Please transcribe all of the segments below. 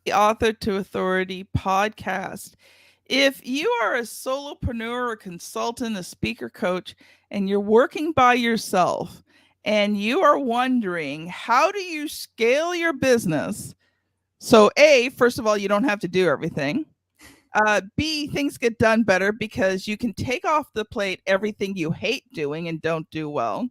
the Author to Authority podcast. If you are a solopreneur, a consultant, a speaker coach, and you're working by yourself and you are wondering how do you scale your business? So, A, first of all, you don't have to do everything. B, things get done better because you can take off the plate everything you hate doing and don't do well.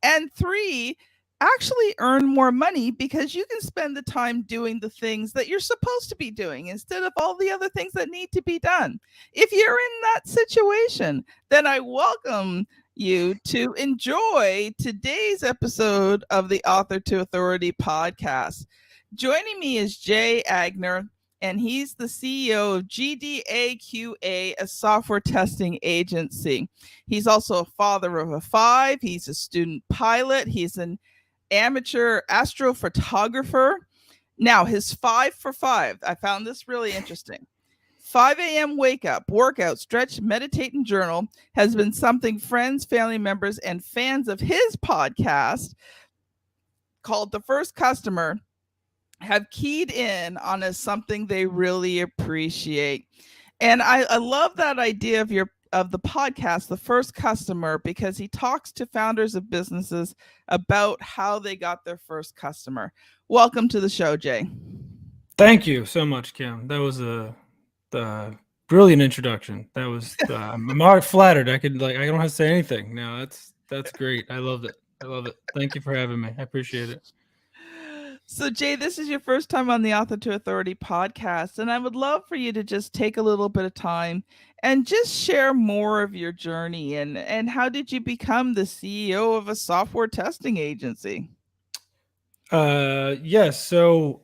And three, actually earn more money because you can spend the time doing the things that you're supposed to be doing instead of all the other things that need to be done. If you're in that situation, then I welcome you to enjoy today's episode of the Author to Authority podcast. Joining me is Jay Aigner, and he's the CEO of JDAQA, a software testing agency. He's also a father of a 5. He's a student pilot. He's an amateur astrophotographer. Now, his 5 for 5, I found this really interesting. 5 a.m. wake up, workout, stretch, meditate, and journal has been something friends, family members, and fans of his podcast called The First Customer have keyed in on as something they really appreciate. And I love that idea of the podcast, The First Customer, because he talks to founders of businesses about how they got their first customer. Welcome to the show, Jay. Thank you so much, Kim. That was a brilliant introduction. That was I'm flattered. I don't have to say anything. No, that's great. I loved it. I love it. Thank you for having me. I appreciate it. So, Jay, this is your first time on the Author to Authority podcast, and I would love for you to just take a little bit of time and just share more of your journey and how did you become the CEO of a software testing agency? Yes. So,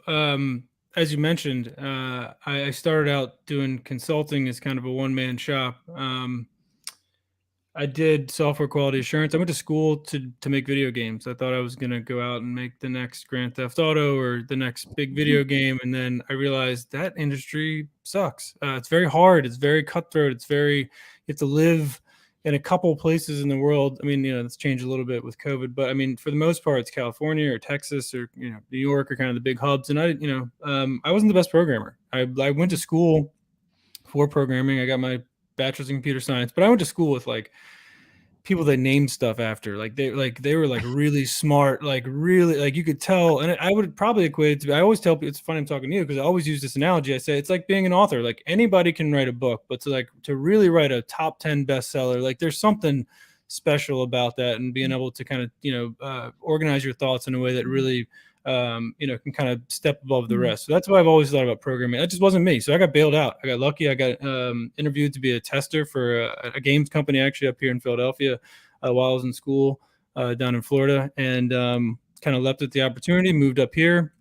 as you mentioned, I started out doing consulting as kind of a one-man shop. I did software quality assurance. I went to school to make video games. I thought I was going to go out and make the next Grand Theft Auto or the next big video game. And then I realized that industry sucks. It's very hard. It's very cutthroat. You have to live in a couple places in the world. I mean, it's changed a little bit with COVID, but I mean, for the most part, it's California or Texas or, New York are kind of the big hubs. And I wasn't the best programmer. I went to school for programming. I got my bachelor's in computer science, but I went to school with people that named stuff after, they were really smart, really, you could tell. And I would probably equate it to, I always tell people, it's funny I'm talking to you because I always use this analogy. I say it's like being an author. Like anybody can write a book, but to really write a top 10 bestseller, there's something special about that, and being able to kind of organize your thoughts in a way that really can kind of step above the rest. So that's why I've always thought about programming. That just wasn't me. So I got bailed out. I got lucky. I got interviewed to be a tester for a games company actually up here in Philadelphia while I was in school down in Florida, and kind of leapt at the opportunity, moved up here,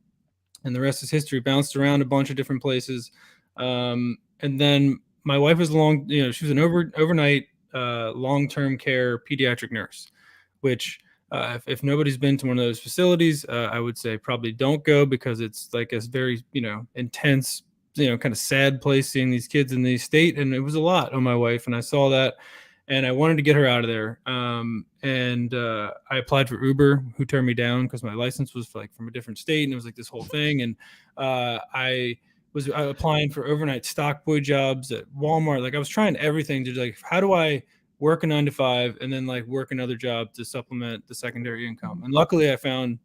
and the rest is history. Bounced around a bunch of different places. And then my wife was she was an overnight long-term care pediatric nurse, which if nobody's been to one of those facilities, I would say probably don't go, because it's like a very, intense, kind of sad place, seeing these kids in the state. And it was a lot on my wife. And I saw that and I wanted to get her out of there. And I applied for Uber, who turned me down because my license was from a different state. And it was this whole thing. And I was applying for overnight stock boy jobs at Walmart. I was trying everything to how do I work a 9-to-5 and then work another job to supplement the secondary income. And luckily I found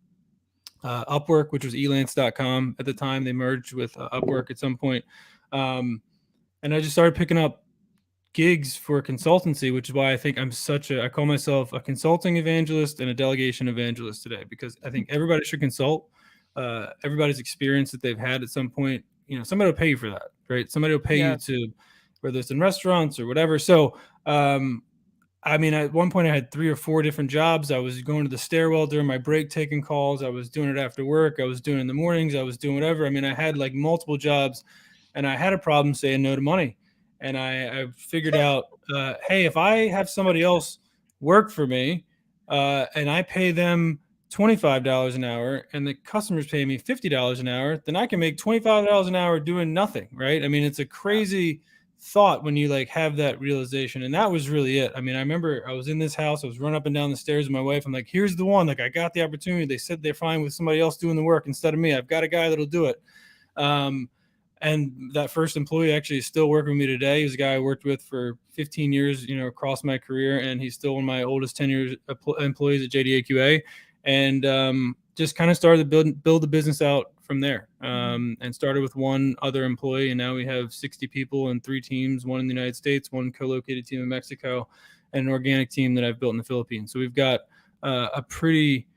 Upwork, which was elance.com at the time. They merged with Upwork at some point. And I just started picking up gigs for consultancy, which is why I think I call myself a consulting evangelist and a delegation evangelist today, because I think everybody should consult. Everybody's experience that they've had at some point, somebody will pay you for that, right? Somebody will pay you to, whether it's in restaurants or whatever. So, at one point I had 3 or 4 different jobs. I was going to the stairwell during my break, taking calls. I was doing it after work. I was doing it in the mornings. I was doing whatever. I had multiple jobs, and I had a problem saying no to money. And I figured out, hey, if I have somebody else work for me, and I pay them $25 an hour and the customers pay me $50 an hour, then I can make $25 an hour doing nothing, right? It's a crazy thought when you have that realization. And that was really it. I remember I was in this house, I was running up and down the stairs with my wife. I'm like, here's the one, I got the opportunity. They said they're fine with somebody else doing the work instead of me. I've got a guy that'll do it. Um, and that first employee actually is still working with me today. He's a guy I worked with for 15 years, across my career, and he's still one of my oldest tenured employees at JDAQA. And just kind of started to build the business out from there, and started with one other employee, and now we have 60 people and 3 teams, one in the United States, one co-located team in Mexico, and an organic team that I've built in the Philippines. So we've got a pretty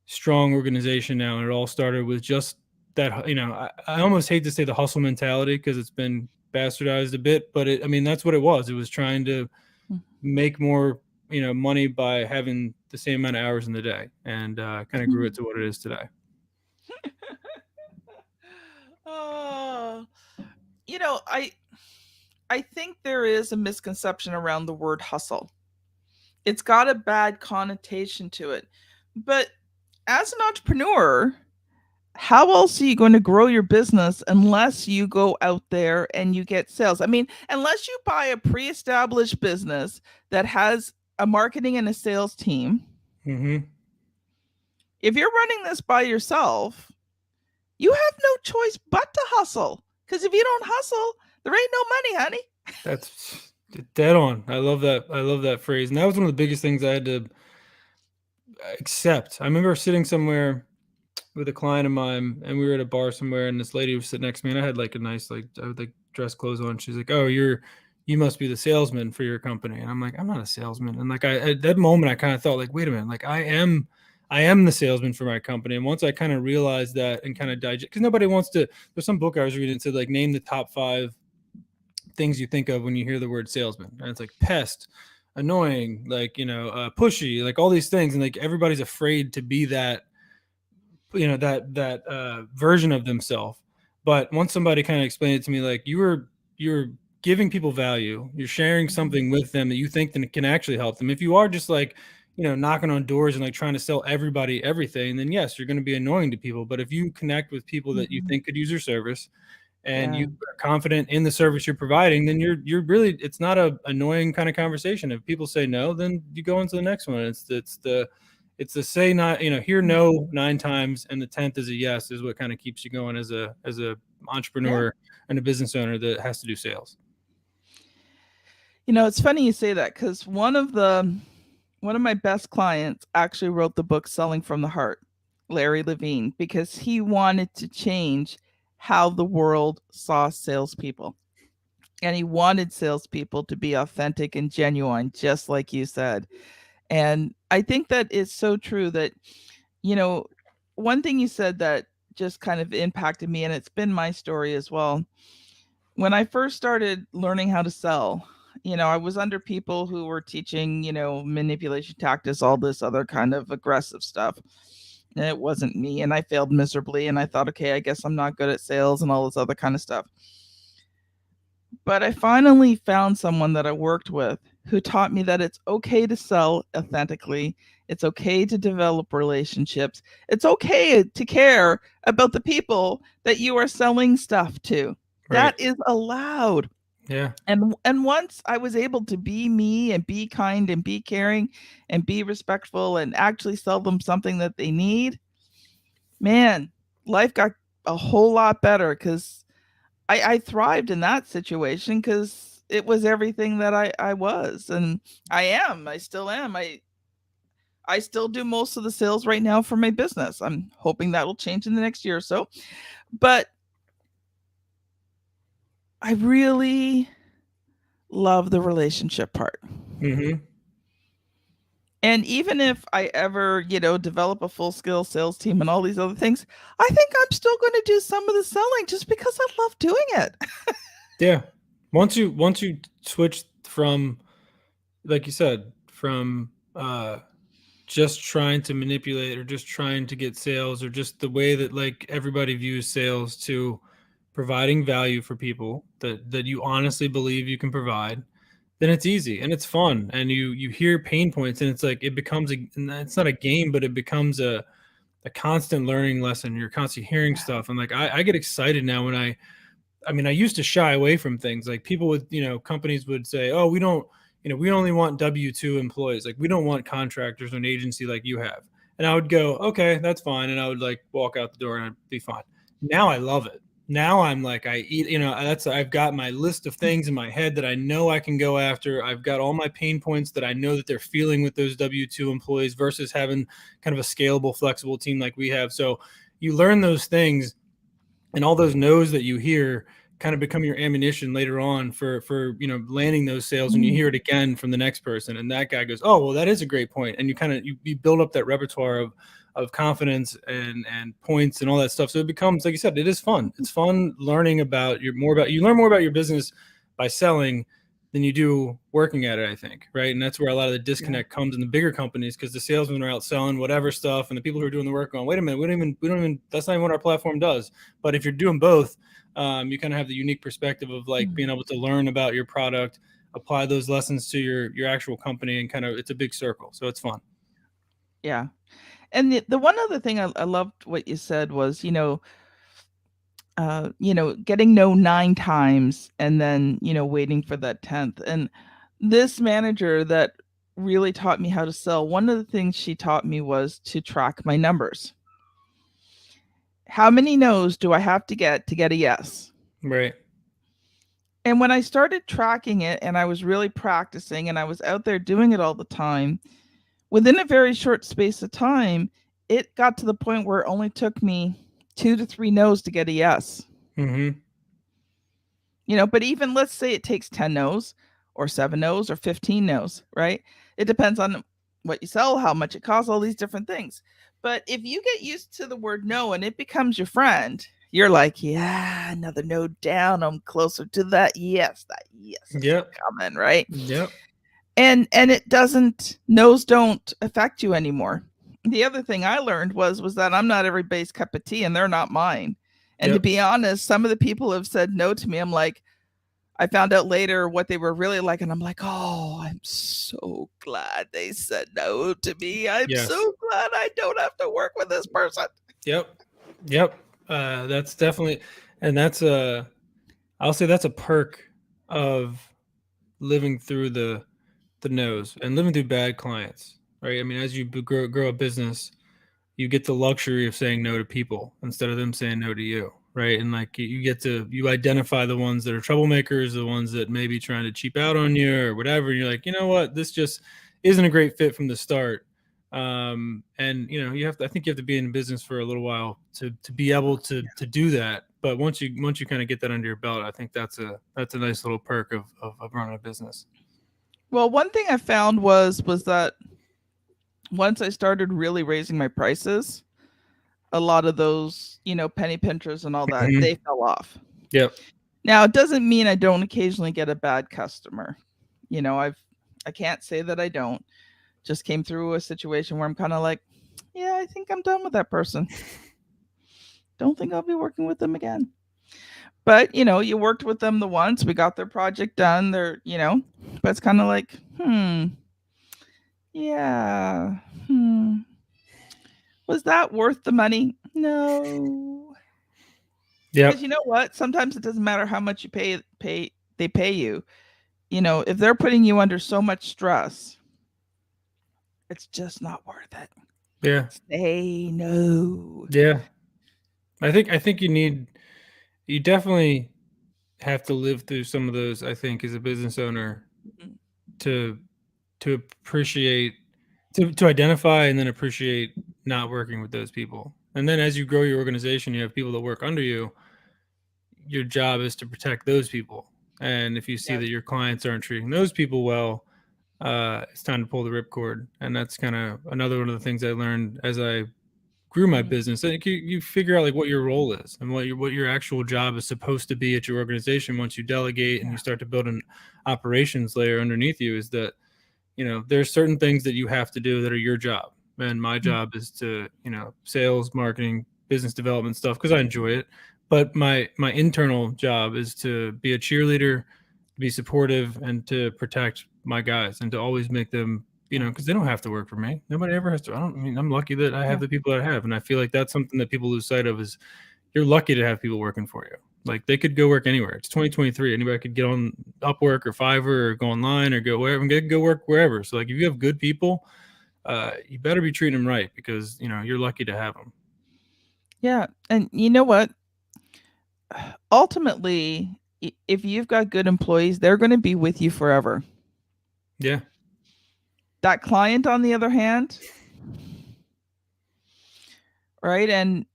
strong organization now, and it all started with just that. I almost hate to say the hustle mentality because it's been bastardized a bit, but that's what it was. It was trying to make more money by having the same amount of hours in the day, and kind of grew it to what it is today. Oh, I think there is a misconception around the word hustle. It's got a bad connotation to it. But as an entrepreneur, how else are you going to grow your business unless you go out there and you get sales? Unless you buy a pre-established business that has a marketing and a sales team. Mm-hmm. If you're running this by yourself, you have no choice but to hustle. Because if you don't hustle, there ain't no money, honey. That's dead on. I love that. I love that phrase. And that was one of the biggest things I had to accept. I remember sitting somewhere with a client of mine, and we were at a bar somewhere, and this lady was sitting next to me, and I had like a nice, I would dress clothes on. She's like, "Oh, you must be the salesman for your company." And I'm like, "I'm not a salesman." And like, at that moment, I kind of thought like, wait a minute, like I am the salesman for my company. And once I kind of realized that and kind of digest, because nobody wants to, there's some book I was reading that said like, name the top 5 things you think of when you hear the word salesman. And it's like pest, annoying, like, pushy, like all these things. And like, everybody's afraid to be that, that version of themselves. But once somebody kind of explained it to me, like you're giving people value, you're sharing something with them that you think that can actually help them. If you are just like, knocking on doors and like trying to sell everybody everything, then yes, you're going to be annoying to people. But if you connect with people that you think could use your service, and you are confident in the service you're providing, then you're really, it's not a annoying kind of conversation. If people say no, then you go into the next one. It's the say not, hear no 9 times and the 10th is a yes, is what kind of keeps you going as a entrepreneur and a business owner that has to do sales. It's funny you say that, because one of my best clients actually wrote the book Selling from the Heart, Larry Levine, because he wanted to change how the world saw salespeople. And he wanted salespeople to be authentic and genuine, just like you said. And I think that it's so true that, one thing you said that just kind of impacted me, and it's been my story as well. When I first started learning how to sell, I was under people who were teaching, manipulation tactics, all this other kind of aggressive stuff. And it wasn't me, and I failed miserably. And I thought, okay, I guess I'm not good at sales and all this other kind of stuff. But I finally found someone that I worked with who taught me that it's okay to sell authentically. It's okay to develop relationships. It's okay to care about the people that you are selling stuff to. Right. That is allowed. Yeah. And once I was able to be me and be kind and be caring and be respectful and actually sell them something that they need, man, life got a whole lot better, because I thrived in that situation, because it was everything that I was, and I still am. I still do most of the sales right now for my business. I'm hoping that will change in the next year or so. But I really love the relationship part. Mm-hmm. And even if I ever, develop a full-scale sales team and all these other things, I think I'm still going to do some of the selling just because I love doing it. Yeah. Once you switch from, like you said, from just trying to manipulate or just trying to get sales or just the way that like everybody views sales, to providing value for people that you honestly believe you can provide, then it's easy and it's fun, and you hear pain points, and it's like it becomes it's not a game, but it becomes a constant learning lesson. You're constantly hearing stuff, and like I get excited now when I used to shy away from things. Like people would, companies would say, "Oh, we don't, we only want W-2 employees. Like we don't want contractors or an agency like you have." And I would go, "Okay, that's fine," and I would like walk out the door and I'd be fine. Now I love it. Now I'm like, I eat, that's, I've got my list of things in my head that I know I can go after. I've got all my pain points that I know that they're feeling with those W-2 employees versus having kind of a scalable, flexible team like we have. So you learn those things, and all those no's that you hear kind of become your ammunition later on for landing those sales, and you hear it again from the next person, and that guy goes, oh, well, that is a great point. And you kind of you build up that repertoire of confidence and points and all that stuff. So it becomes, like you said, it is fun. It's fun learning about you learn more about your business by selling than you do working at it, I think, right? And that's where a lot of the disconnect comes in the bigger companies, because the salesmen are out selling whatever stuff, and the people who are doing the work going, wait a minute, we don't even that's not even what our platform does. But if you're doing both, you kind of have the unique perspective of like being able to learn about your product, apply those lessons to your actual company, and kind of, it's a big circle. So it's fun. Yeah. And the one other thing I loved what you said was, getting no 9 times and then, waiting for that 10th. And this manager that really taught me how to sell, one of the things she taught me was to track my numbers. How many no's do I have to get a yes? Right. And when I started tracking it and I was really practicing and I was out there doing it all the time, within a very short space of time, it got to the point where it only took me 2 to 3 no's to get a yes. Mm-hmm. But even let's say it takes 10 no's or 7 no's or 15 no's, right? It depends on what you sell, how much it costs, all these different things. But if you get used to the word no and it becomes your friend, you're like, yeah, another no down. I'm closer to that yes. That yes is coming, right? Yep. And it doesn't, no's don't affect you anymore. The other thing I learned was that I'm not everybody's cup of tea and they're not mine. And to be honest, some of the people who have said no to me, I'm like, I found out later what they were really like, and I'm like, oh, I'm so glad they said no to me. I'm so glad I don't have to work with this person. Yep. That's definitely, and that's I'll say that's a perk of living through the no's and living through bad clients, right? I mean, as you grow a business, you get the luxury of saying no to people instead of them saying no to you, right? And like you identify the ones that are troublemakers, the ones that may be trying to cheap out on you or whatever. And you're like, you know what, this just isn't a great fit from the start. And I think you have to be in business for a little while to be able to do that. But once you kind of get that under your belt, I think that's a nice little perk of running a business. Well, one thing I found was that once I started really raising my prices, a lot of those, penny pinchers and all that, they fell off. Yep. Now, it doesn't mean I don't occasionally get a bad customer. I can't say that I don't. Just came through a situation where I'm kind of like, yeah, I think I'm done with that person. Don't think I'll be working with them again. But, you worked with them the once, we got their project done. But it's kind of like, yeah, was that worth the money? No. Yeah. Because you know what? Sometimes it doesn't matter how much you they pay you. If they're putting you under so much stress, it's just not worth it. Yeah. Say no. Yeah. I think you definitely have to live through some of those, I think, as a business owner, to appreciate, to identify and then appreciate not working with those people. And then as you grow your organization, you have people that work under you. Your job is to protect those people. And if you see that your clients aren't treating those people well, it's time to pull the ripcord. And that's kind of another one of the things I learned as I grew my business. And you figure out like what your role is and what your actual job is supposed to be at your organization. Once you delegate and you start to build an operations layer underneath you, is that, there's certain things that you have to do that are your job. And my job is to, sales, marketing, business development stuff, because I enjoy it. But my internal job is to be a cheerleader, to be supportive, and to protect my guys, and to always make them, because they don't have to work for me. Nobody ever has to. I'm lucky that I have the people that I have. And I feel like that's something that people lose sight of, is you're lucky to have people working for you. Like, they could go work anywhere. It's 2023. Anybody could get on Upwork or Fiverr or go online or go wherever and go work wherever. So like, if you have good people, you better be treating them right, because, you're lucky to have them. Yeah. And you know what? ultimately, if you've got good employees, they're going to be with you forever. Yeah. That client, on the other hand, right? And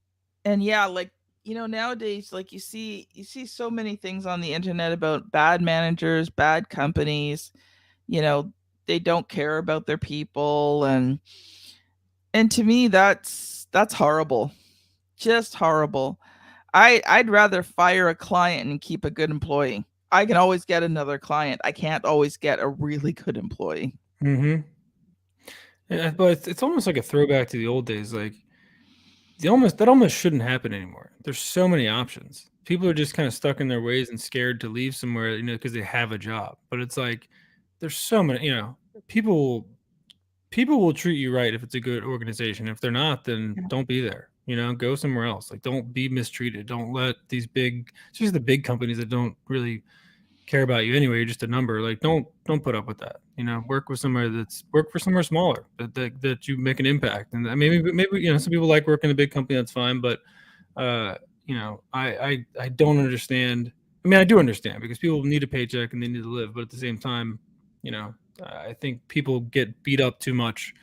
yeah, like, nowadays, like, you see so many things on the internet about bad managers, bad companies, you know, they don't care about their people, and to me that's horrible. Just horrible. I'd rather fire a client and keep a good employee. I can always get another client. I can't always get a really good employee. Mm-hmm. Yeah, but it's almost like a throwback to the old days. Like that almost shouldn't happen anymore. There's so many options. People are just kind of stuck in their ways and scared to leave somewhere, because they have a job. But it's like there's so many, people people will treat you right if it's a good organization. If they're not, then Yeah. don't be there. Go somewhere else. Like don't be mistreated. Don't let these big, especially the big companies that don't really care about you anyway. You're just a number. Like don't put up with that. Work for somewhere smaller that you make an impact. And maybe some people like working in a big company. That's fine, but I don't understand. I mean, I do understand because people need a paycheck and they need to live, but at the same time, you know, I think people get beat up too much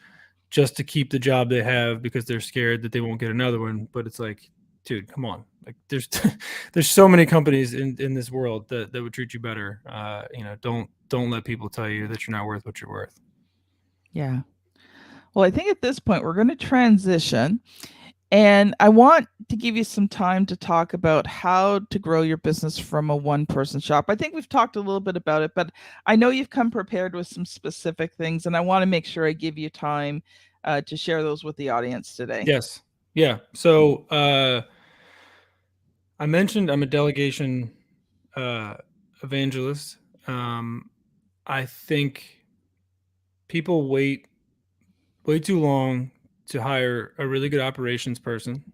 just to keep the job they have because they're scared that they won't get another one. But it's like, dude, come on. Like there's there's so many companies in this world that would treat you better. Don't let people tell you that you're not worth what you're worth. Yeah. Well, I think at this point we're going to transition. And I want to give you some time to talk about how to grow your business from a one person shop. I think we've talked a little bit about it, but I know you've come prepared with some specific things, and I want to make sure I give you time to share those with the audience today. Yes. Yeah. So I mentioned I'm a delegation uh, evangelist. Um, I think people wait way too long to hire a really good operations person.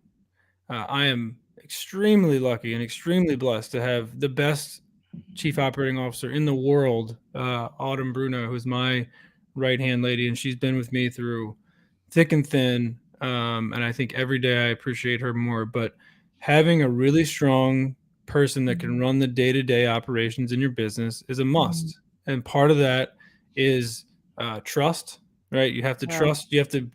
I am extremely lucky and extremely blessed to have the best chief operating officer in the world, Autumn Bruno, who's my right hand lady, and she's been with me through thick and thin. And I think every day I appreciate her more. But having a really strong person that can run the day to day operations in your business is a Mhm. must. And part of that is trust, right? You have to Yeah. trust, you have to,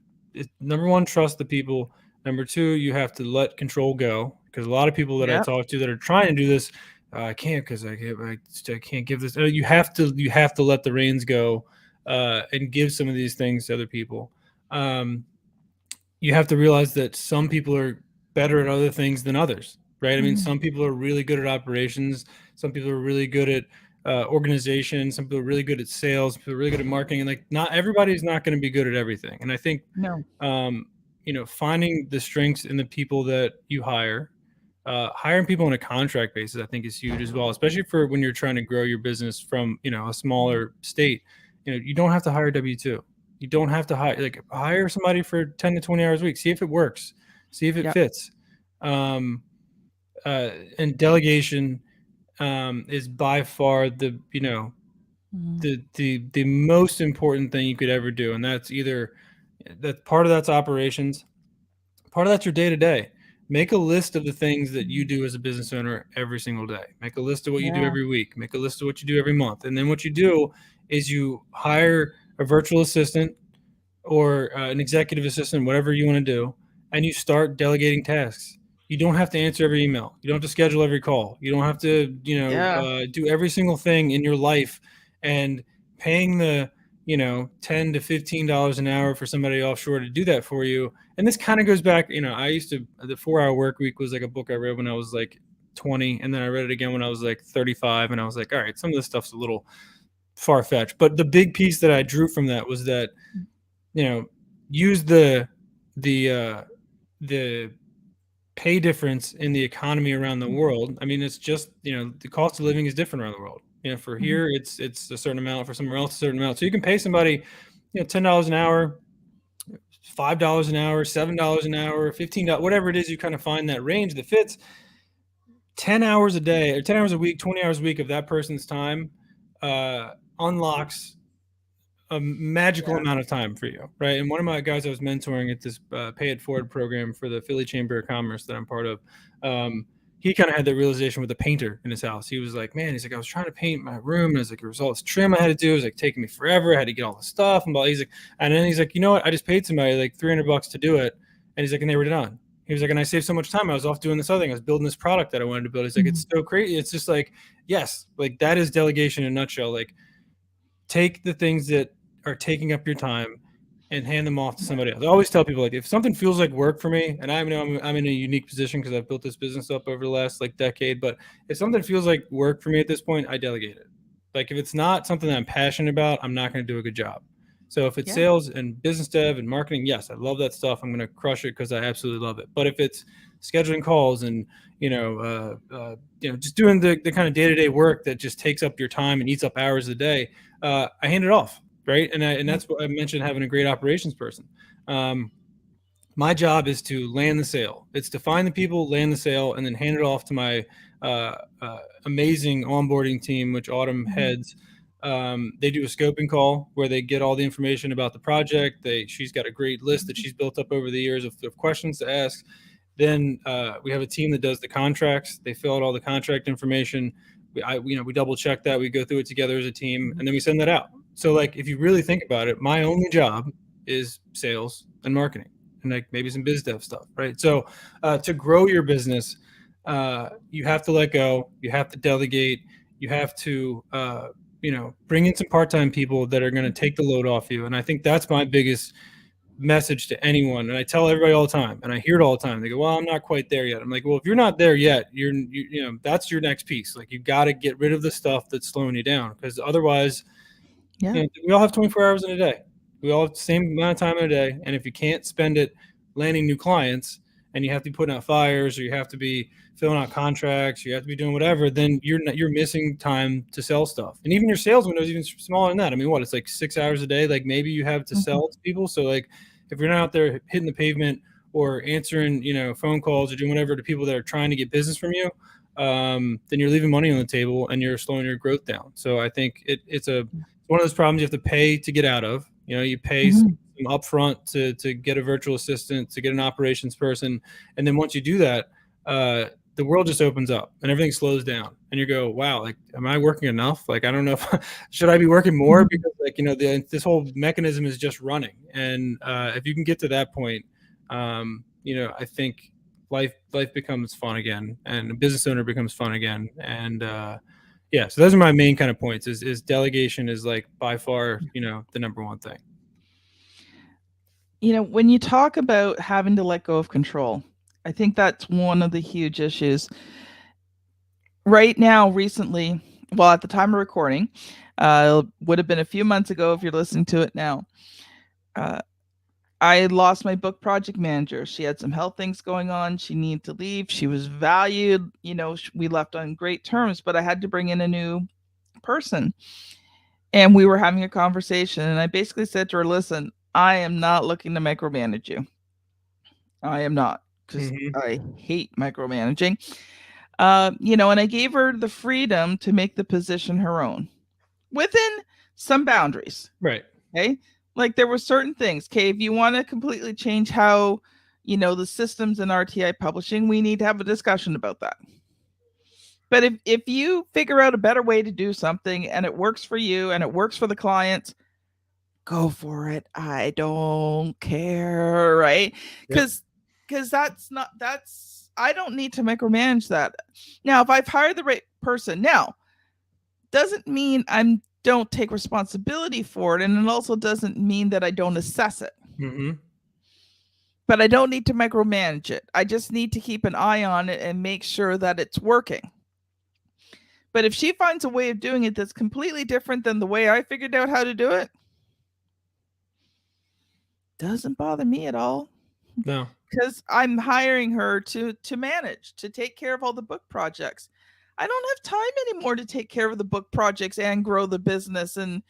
number one, trust the people. Number two, you have to let control go because a lot of people that I Yep. talk to that are trying to do this, I can't because I can't give this. You have to let the reins go and give some of these things to other people. Um, you have to realize that some people are better at other things than others, right? I mean, Mhm. some people are really good at operations, some people are really good at organization, some people are really good at sales, some people are really good at marketing, and like not everybody's not going to be good at everything. And I think No. um, finding the strengths in the people that you hire, hiring people on a contract basis, I think is huge as well, especially for when you're trying to grow your business from a smaller state. You don't have to hire W-2. You don't have to hire somebody for 10 to 20 hours a week. See if it works. See if it Yep. fits. Um, and delegation is by far Mhm. the most important thing you could ever do, and that's either that part of that's operations, part of that's your day to day. Make a list of the things that you Mhm. do as a business owner every single day. Make a list of what you do Yeah. every week. Make a list of what you do every month. And then what you do is you hire a virtual assistant or an executive assistant, whatever you want to do, and you start delegating tasks. You don't have to answer every email. You don't have to schedule every call. You don't have to, Yeah. do every single thing in your life, and paying the, $10 to $15 an hour for somebody offshore to do that for you. And this kind of goes back, I used to, the 4 Hour Work Week was like a book I read when I was like 20, and then I read it again when I was like 35, and I was like, all right, some of this stuff's a little far fetched. But the big piece that I drew from that was that you know, use the the pay difference in the economy around the world. I mean, it's just the cost of living is different around the world. For Mhm. here, it's a certain amount. For somewhere else, a certain amount. So you can pay somebody, $10 an hour, $5 an hour, $7 an hour, $15, whatever it is. You kind of find that range that fits. 10 hours a day or 10 hours a week, 20 hours a week of that person's time unlocks a magical Yeah. amount of time for you, right? And one of my guys I was mentoring at this Pay It Forward program for the Philly Chamber of Commerce that I'm part of, he kind of had that realization with the painter in his house. He was like, man, he's like, I was trying to paint my room, and it was like, it was all this trim I had to do. It was like taking me forever. I had to get all the stuff and blah. He's like, and then he's like, you know what? I just paid somebody like $300 to do it, and he's like, and they were done. He was like, and I saved so much time. I was off doing this other thing. I was building this product that I wanted to build. He's like, it's so crazy. It's just like, yes, like that is delegation in a nutshell. Like, take the things that are taking up your time and hand them off to somebody else. I always tell people, like, if something feels like work for me, and I know I'm in a unique position because I've built this business up over the last like decade, but if something feels like work for me at this point, I delegate it. Like, if it's not something that I'm passionate about, I'm not going to do a good job. So if it's sales and business dev and marketing, yes, I love that stuff. I'm going to crush it because I absolutely love it. But if it's scheduling calls and just doing the kind of day-to-day work that just takes up your time and eats up hours a day, I hand it off. Right. And that's what I mentioned, having a great operations person. My job is to land the sale. It's to find the people, land the sale, and then hand it off to my amazing onboarding team, which Autumn heads. They do a scoping call where they get all the information about the project. She's got a great list that she's built up over the years of questions to ask. Then we have a team that does the contracts. They fill out all the contract information. We double check that. We go through it together as a team, and then we send that out. So, like, if you really think about it, my only job is sales and marketing, and like maybe some biz dev stuff, right? So, to grow your business, you have to let go. You have to delegate. You have to, bring in some part-time people that are going to take the load off you. And I think that's my biggest message to anyone. And I tell everybody all the time, and I hear it all the time. They go, well, I'm not quite there yet. I'm like, well, if you're not there yet, that's your next piece. Like, you've got to get rid of the stuff that's slowing you down, because otherwise, we all have 24 hours in a day. We all have the same amount of time in a day. And if you can't spend it landing new clients, and you have to be putting out fires, or you have to be filling out contracts, you have to be doing whatever, then you're missing time to sell stuff. And even your sales window is even smaller than that. I mean, it's like 6 hours a day, like maybe you have to sell to people. So, like, if you're not out there hitting the pavement or answering, phone calls or doing whatever to people that are trying to get business from you, then you're leaving money on the table and you're slowing your growth down. So I think it's one of those problems you have to pay to get out of. You pay some upfront to get a virtual assistant, to get an operations person, and then once you do that, the world just opens up and everything slows down, and you go, wow, like, am I working enough? Like, I don't know if should I be working more, because this whole mechanism is just running. And if you can get to that point, I think life becomes fun again, and a business owner becomes fun again. And so those are my main kind of points. Is delegation is like by far the number one thing. When you talk about having to let go of control, I think that's one of the huge issues right now. Recently, well, at the time of recording, would have been a few months ago if you're listening to it now, I lost my book project manager. She had some health things going on. She needed to leave. She was valued. We left on great terms, but I had to bring in a new person. And we were having a conversation, and I basically said to her, listen, I am not looking to micromanage you. I am not, because I hate micromanaging. And I gave her the freedom to make the position her own within some boundaries. Right. Okay. Like, there were certain things. Okay. If you want to completely change how, the systems in RTI publishing, we need to have a discussion about that. But if you figure out a better way to do something and it works for you and it works for the clients, go for it. I don't care, right? Because I don't need to micromanage that. Now, if I've hired the right person, now, doesn't mean I don't take responsibility for it, and it also doesn't mean that I don't assess it. But I don't need to micromanage it. I just need to keep an eye on it and make sure that it's working. But if she finds a way of doing it that's completely different than the way I figured out how to do it, doesn't bother me at all. No. Because I'm hiring her to manage, to take care of all the book projects. I don't have time anymore to take care of the book projects and grow the business and,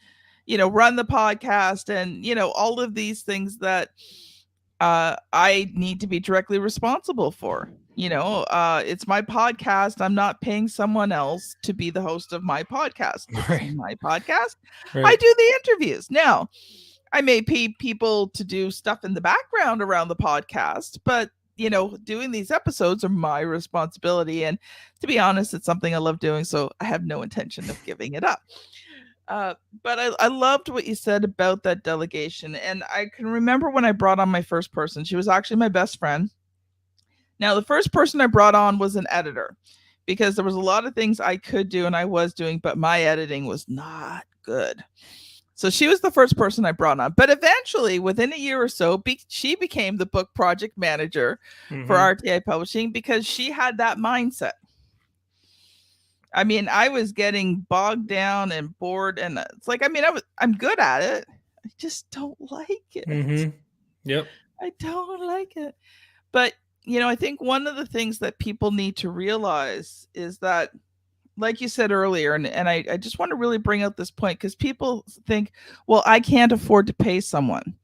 run the podcast and, all of these things that I need to be directly responsible for. It's my podcast. I'm not paying someone else to be the host of my podcast. It's my podcast. Right. I do the interviews. Now, I may pay people to do stuff in the background around the podcast, but doing these episodes are my responsibility. And to be honest, it's something I love doing. So I have no intention of giving it up. Uh, but I loved what you said about that delegation. And I can remember when I brought on my first person, she was actually my best friend. Now, the first person I brought on was an editor because there was a lot of things I could do and I was doing, but my editing was not good. So she was the first person I brought on. But eventually, within a year or so, she became the book project manager for RTI Publishing because she had that mindset. I mean, I was getting bogged down and bored, and it's like, I'm good at it. I just don't like it. Yep. I don't like it. But, I think one of the things that people need to realize is that, like you said earlier, and I just want to really bring out this point because people think, well, I can't afford to pay someone.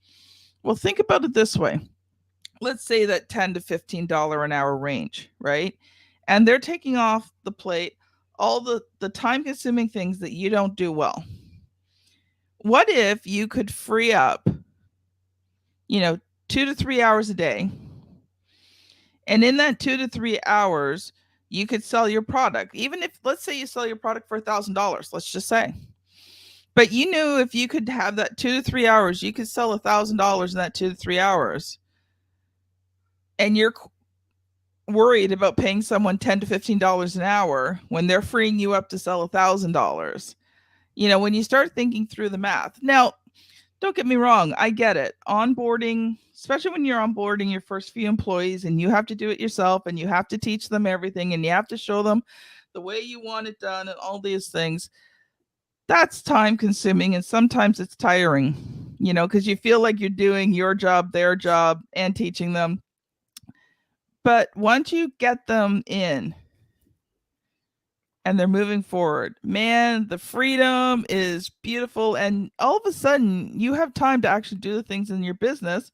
Well, think about it this way. Let's say that $10 to $15 an hour range, right? And they're taking off the plate all the time consuming things that you don't do well. What if you could free up, 2 to 3 hours a day? And in that 2 to 3 hours, you could sell your product. Even if, let's say you sell your product for $1,000, let's just say. But you knew if you could have that 2 to 3 hours, you could sell $1,000 in that 2 to 3 hours. And you're worried about paying someone $10 to $15 an hour when they're freeing you up to sell $1,000. When you start thinking through the math. Now, don't get me wrong, I get it. Onboarding, especially when you're onboarding your first few employees and you have to do it yourself and you have to teach them everything and you have to show them the way you want it done and all these things. That's time consuming and sometimes it's tiring, because you feel like you're doing your job, their job, and teaching them. But once you get them in and they're moving forward, man, the freedom is beautiful. And all of a sudden, you have time to actually do the things in your business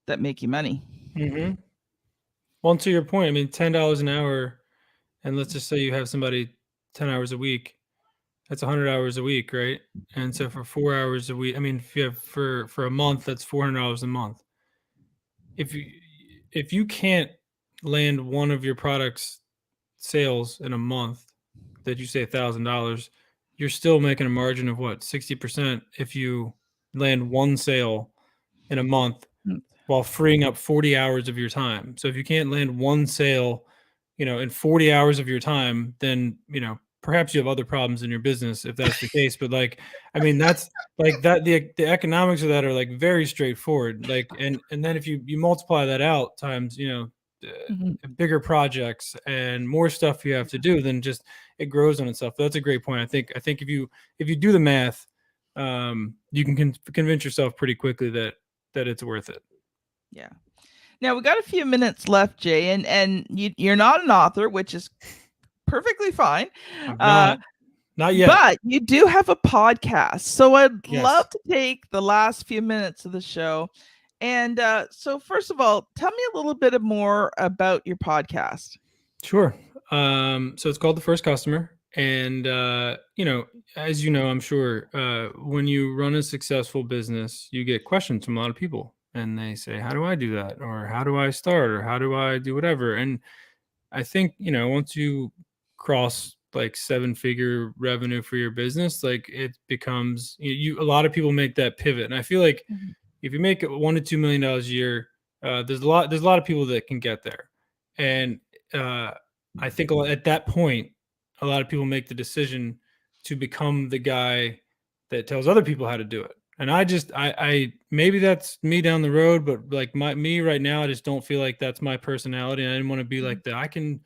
that make you money. Well, to your point, I mean, $10 an hour, and let's just say you have somebody 10 hours a week. That's 100 hours a week, right? And so for 4 hours a week, I mean, if you have for a month, that's $400 a month. If you can't land one of your products sales in a month that you say $1,000, you're still making a margin of what, 60% if you land one sale in a month while freeing up 40 hours of your time. So if you can't land one sale, in 40 hours of your time, then, perhaps you have other problems in your business if that's the case. But that's like that. The economics of that are like very straightforward. Like, and then if you multiply that out times, bigger projects and more stuff you have to do, then just it grows on itself. That's a great point. I think if you do the math, you can convince yourself pretty quickly that it's worth it. Yeah. Now we got a few minutes left, Jay, and you're not an author, which is perfectly fine. I'm not yet. But you do have a podcast. So I'd love to take the last few minutes of the show. And so first of all, tell me a little bit more about your podcast. Sure. So it's called The First Customer. And, as you know, I'm sure when you run a successful business, you get questions from a lot of people. And they say, how do I do that? Or how do I start? Or how do I do whatever? And I think, once you cross like 7-figure revenue for your business, like it becomes, a lot of people make that pivot. And I feel like if you make $1 to $2 million a year, there's a lot of people that can get there. And I think at that point, a lot of people make the decision to become the guy that tells other people how to do it. And I maybe that's me down the road, but like me right now, I just don't feel like that's my personality. And I didn't want to be like that. I can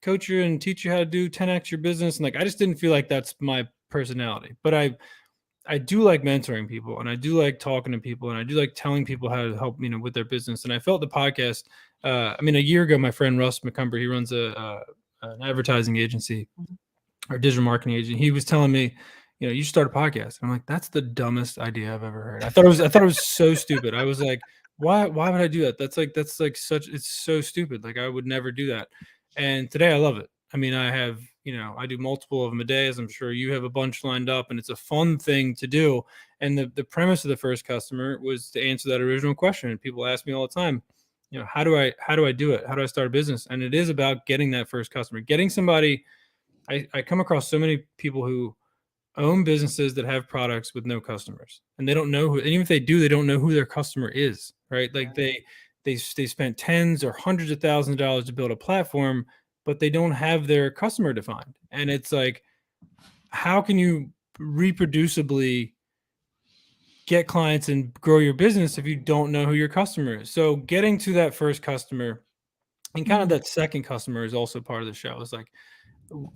coach you and teach you how to do 10x your business. And like, I just didn't feel like that's my personality, but I do like mentoring people and I do like talking to people and I do like telling people how to help, with their business. And I felt the podcast, a year ago, my friend Russ McCumber, he runs an advertising agency or digital marketing agent. He was telling me, you should start a podcast. I'm like, that's the dumbest idea I've ever heard. I thought it was so stupid. I was like, why would I do that? It's so stupid. Like I would never do that. And today I love it. I have, I do multiple of them a day, as I'm sure you have a bunch lined up, and it's a fun thing to do. And the premise of The First Customer was to answer that original question. And people ask me all the time, how do I do it? How do I start a business? And it is about getting that first customer, getting somebody. I come across so many people who own businesses that have products with no customers, and they don't know who, and even if they do, they don't know who their customer is, right? Like they spent tens or hundreds of thousands of dollars to build a platform, but they don't have their customer defined. And it's like, how can you reproducibly get clients and grow your business if you don't know who your customer is? So getting to that first customer and kind of that second customer is also part of the show. It's like,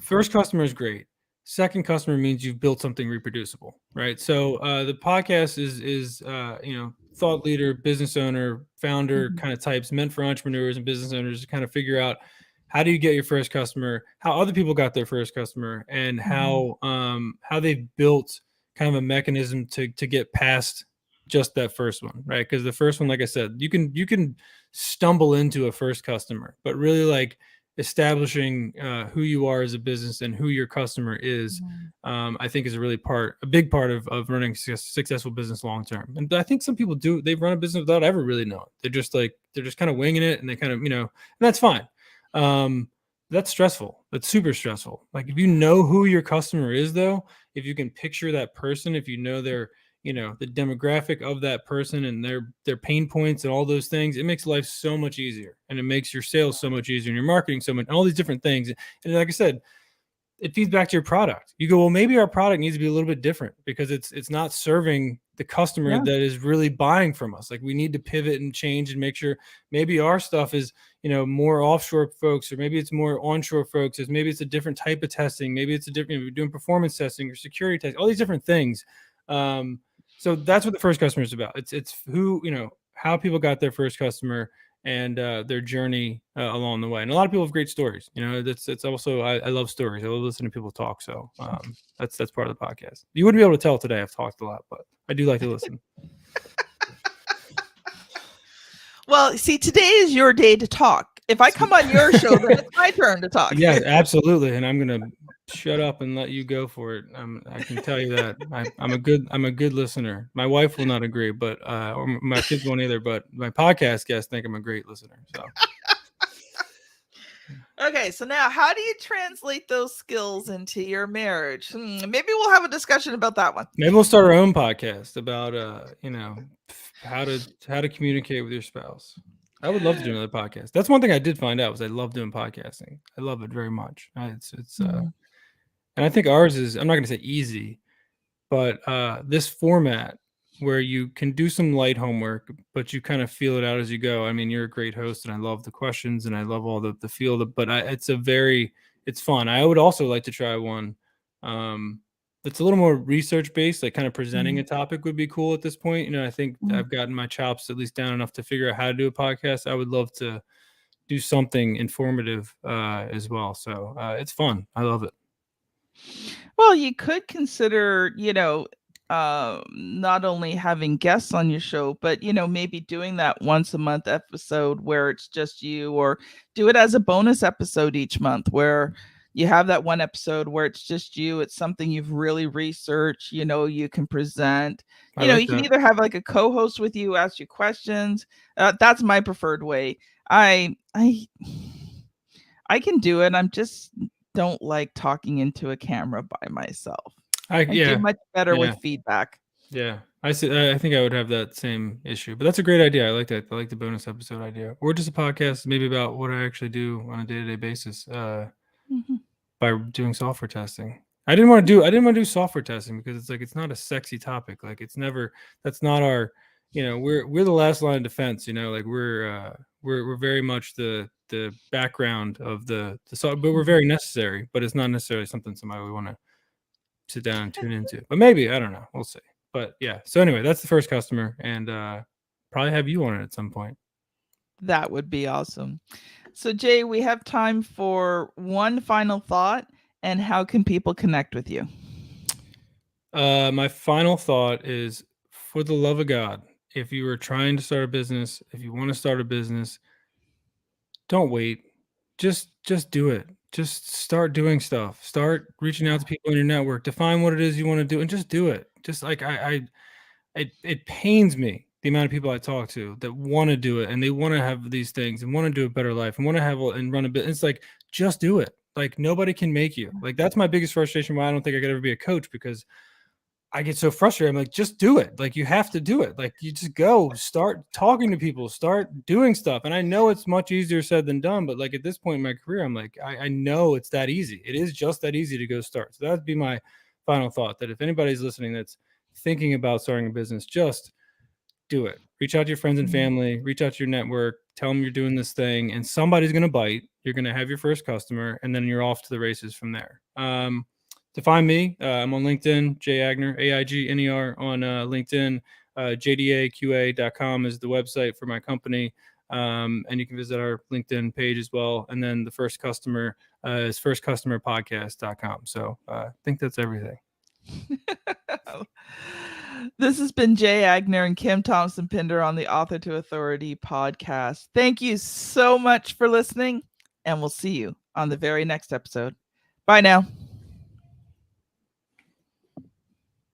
first customer is great. Second customer means you've built something reproducible, right? So the podcast is thought leader, business owner, founder kind of types, meant for entrepreneurs and business owners to kind of figure out, how do you get your first customer, how other people got their first customer, and how they've built kind of a mechanism to get past just that first one, right? Because the first one, like I said, you can stumble into a first customer, but really, like, establishing who you are as a business and who your customer is, I think is a big part of running successful business long term. And I think some people they run a business without ever really knowing. They're just kind of winging it, and they kind of, and that's fine. That's stressful. That's super stressful. Like, if you know who your customer is, though, if you can picture that person, if you know the demographic of that person and their pain points and all those things, it makes life so much easier, and it makes your sales so much easier, and your marketing so much, and all these different things. And like I said, it feeds back to your product. You go, well, maybe our product needs to be a little bit different because it's not serving the customer that is really buying from us. Like, we need to pivot and change and make sure maybe our stuff is, more offshore folks, or maybe it's more onshore folks, or maybe it's a different type of testing. Maybe it's a different, we're doing performance testing or security testing, all these different things. So that's what the first customer is about. It's who, how people got their first customer, and their journey along the way. And a lot of people have great stories. It's also, I love stories. I love listening to people talk. So that's part of the podcast. You wouldn't be able to tell today. I've talked a lot, but I do like to listen. Well, see, today is your day to talk. If I come on your show, then it's my turn to talk. Yeah, absolutely. And I'm gonna shut up and let you go for it. I can tell you that I'm a good listener. My wife will not agree, but or my kids won't either. But my podcast guests think I'm a great listener. So. Okay, so now how do you translate those skills into your marriage? Maybe we'll have a discussion about that one. Maybe we'll start our own podcast about how to communicate with your spouse. I would love to do another podcast. That's one thing I did find out, was I love doing podcasting. I love it very much. And I think ours is, I'm not going to say easy, but this format where you can do some light homework, but you kind of feel it out as you go. I mean, you're a great host, and I love the questions, and I love all the feel. But it's fun. I would also like to try one that's a little more research based, like kind of presenting a topic would be cool at this point. I think I've gotten my chops at least down enough to figure out how to do a podcast. I would love to do something informative as well. So it's fun. I love it. Well, you could consider, not only having guests on your show, but, maybe doing that once a month episode where it's just you, or do it as a bonus episode each month where you have that one episode where it's just you. It's something you've really researched, you can present, you can either have like a co-host with you, ask you questions. That's my preferred way. I can do it. I'm just don't like talking into a camera by myself. I do much better with feedback. Yeah, I see. I think I would have that same issue, but that's a great idea. I like that. I like the bonus episode idea, or just a podcast maybe about what I actually do on a day-to-day basis by doing software testing. I didn't want to do software testing because it's like, it's not a sexy topic. Like, that's not our, we're the last line of defense. Like we're very much the background of the software, but we're very necessary. But it's not necessarily something somebody would want to sit down and tune into. But maybe, I don't know. We'll see. But yeah. So anyway, that's the first customer, and probably have you on it at some point. That would be awesome. So Jay, we have time for one final thought, and how can people connect with you? My final thought is, for the love of God, if you are trying to start a business, if you want to start a business, don't wait. Just do it. Just start doing stuff. Start reaching out to people in your network. Define what it is you want to do, and just do it. Just like it pains me the amount of people I talk to that want to do it and they want to have these things and want to do a better life and want to have and run a bit. It's like, just do it. Like, nobody can make you. Like, that's my biggest frustration why I don't think I could ever be a coach, because I get so frustrated. I'm like, just do it. Like, you have to do it. Like, you just go start talking to people, start doing stuff. And I know it's much easier said than done, but like at this point in my career, I'm like, I know it's that easy. It is just that easy to go start. So that'd be my final thought, that if anybody's listening that's thinking about starting a business, just do it. Reach out to your friends and family, reach out to your network, tell them you're doing this thing, and somebody's going to bite. You're going to have your first customer, and then you're off to the races from there. To find me, I'm on LinkedIn, Jay Aigner, Aigner on LinkedIn. JDAQA.com is the website for my company. And you can visit our LinkedIn page as well. And then the first customer is firstcustomerpodcast.com. So I think that's everything. This has been Jay Aigner and Kim Thompson-Pinder on the Author to Authority podcast. Thank you so much for listening, and we'll see you on the very next episode. Bye now.